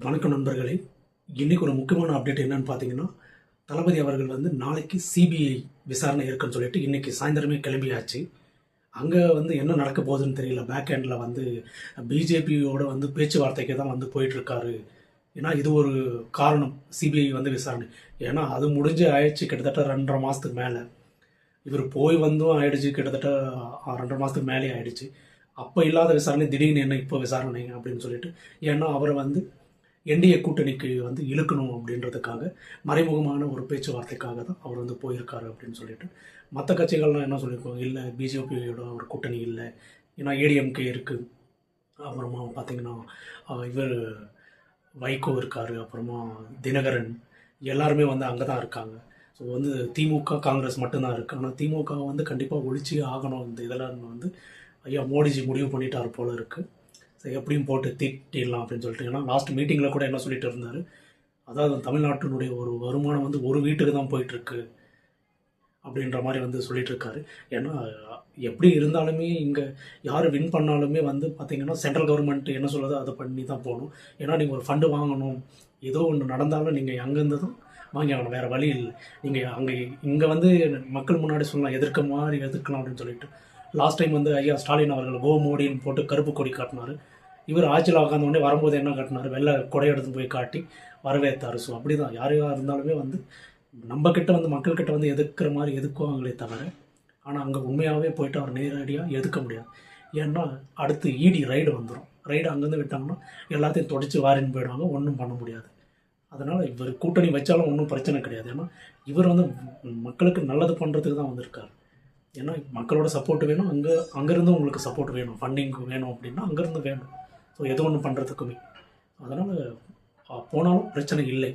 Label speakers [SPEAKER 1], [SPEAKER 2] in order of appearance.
[SPEAKER 1] வணக்கம் நண்பர்களே. இன்றைக்கி ஒரு முக்கியமான அப்டேட் என்னன்னு பார்த்தீங்கன்னா, தளபதி அவர்கள் வந்து நாளைக்கு சிபிஐ விசாரணை இருக்குன்னு சொல்லிட்டு இன்றைக்கி சாயந்தரமே கிளம்பியாச்சு. அங்கே வந்து என்ன நடக்க போகுதுன்னு தெரியல. பேக் ஹேண்டில் வந்து பிஜேபியோட வந்து பேச்சுவார்த்தைக்கு தான் வந்து போயிட்டுருக்காரு. ஏன்னா இது ஒரு காரணம் சிபிஐ வந்து விசாரணை. ஏன்னா அது முடிஞ்சு ஆயிடுச்சு கிட்டத்தட்ட 2.5 மாதத்துக்கு மேலே. இவர் போய் வந்தும் ஆயிடுச்சு கிட்டத்தட்ட 2.5 மாதத்துக்கு மேலே ஆயிடுச்சு. அப்போ இல்லாத விசாரணை திடீர்னு என்ன இப்போ விசாரணை அப்படின்னு சொல்லிட்டு, ஏன்னா அவரை வந்து என்டிஏ கூட்டணிக்கு வந்து இழுக்கணும் அப்படின்றதுக்காக மறைமுகமான ஒரு பேச்சுவார்த்தைக்காக தான் அவர் வந்து போயிருக்காரு அப்படின்னு சொல்லிட்டு, மற்ற கட்சிகள்லாம் என்ன சொல்லியிருக்கோம், இல்லை பிஜேபியோட ஒரு கூட்டணி இல்லை, ஏன்னா ஏடிஎம்கே இருக்குது, அப்புறமா பார்த்திங்கன்னா இவர் வைகோ இருக்கார், அப்புறமா தினகரன் எல்லாருமே வந்து அங்கே தான் இருக்காங்க. ஸோ வந்து திமுக காங்கிரஸ் மட்டும்தான் இருக்குது. ஆனால் திமுக வந்து கண்டிப்பாக ஒழிச்சு ஆகணும், இந்த இதெல்லாம் வந்து ஐயா மோடிஜி முடிவு பண்ணிட்டார் போல இருக்குது. ஸோ எப்படியும் போட்டு திட்டிடலாம் அப்படின்னு சொல்லிட்டு, ஏன்னா லாஸ்ட் மீட்டிங்கில் கூட என்ன சொல்லிட்டு இருந்தார், அதாவது தமிழ்நாட்டினுடைய ஒரு வருமானம் வந்து ஒரு வீட்டுக்கு தான் போயிட்டுருக்கு அப்படின்ற மாதிரி வந்து சொல்லிட்டு இருக்காரு. ஏன்னா எப்படி இருந்தாலுமே இங்கே யார் வின் பண்ணாலுமே வந்து பார்த்திங்கன்னா சென்ட்ரல் கவர்மெண்ட் என்ன சொல்லுதோ அதை பண்ணி தான் போகணும். ஏன்னா நீங்கள் ஒரு ஃபண்டு வாங்கணும், ஏதோ ஒன்று நடந்தாலும் நீங்கள் அங்கேருந்து தான் வாங்கி ஆகணும், வேறு வழி இல்லை. நீங்கள் அங்கே இங்கே வந்து மக்கள் முன்னாடி சொல்லலாம், எதிர்க்கலாம் அப்படின்னு சொல்லிட்டு, லாஸ்ட் டைம் வந்து ஐயா ஸ்டாலின் அவர்கள் கோ மோடின்னு போட்டு கருப்பு கொடி காட்டினார். இவர் ஆட்சியில் உட்காந்தோடனே வரும்போது என்ன காட்டினார், வெள்ளை கொடை எடுத்து போய் காட்டி வரவேற்றார். ஸோ அப்படி தான் யாரையாக இருந்தாலுமே வந்து நம்மக்கிட்ட வந்து மக்கள்கிட்ட வந்து எதிர்க்கிற மாதிரி எதுக்குவாங்களே தவிர, ஆனால் அங்கே உண்மையாகவே போயிட்டு அவர் நேரடியாக எதுக்க முடியாது. ஏன்னா அடுத்து இடி ரைடு வந்துடும். ரைடு அங்கேருந்து விட்டாங்கன்னா எல்லாத்தையும் தொடச்சி வாரின்னு போயிடுவாங்க, ஒன்றும் பண்ண முடியாது. அதனால் இவர் கூட்டணி வச்சாலும் ஒன்றும் பிரச்சனை கிடையாது. ஏன்னா இவர் வந்து மக்களுக்கு நல்லது பண்ணுறதுக்கு தான் வந்திருக்கார். ஏன்னா மக்களோட சப்போர்ட் வேணும், அங்கேருந்து உங்களுக்கு சப்போர்ட் வேணும், ஃபண்டிங் வேணும் அப்படின்னா அங்கேருந்து வேணும். ஸோ எது ஒன்று பண்ணுறதுக்குமே. அதனால் போனாலும் பிரச்சனை இல்லை.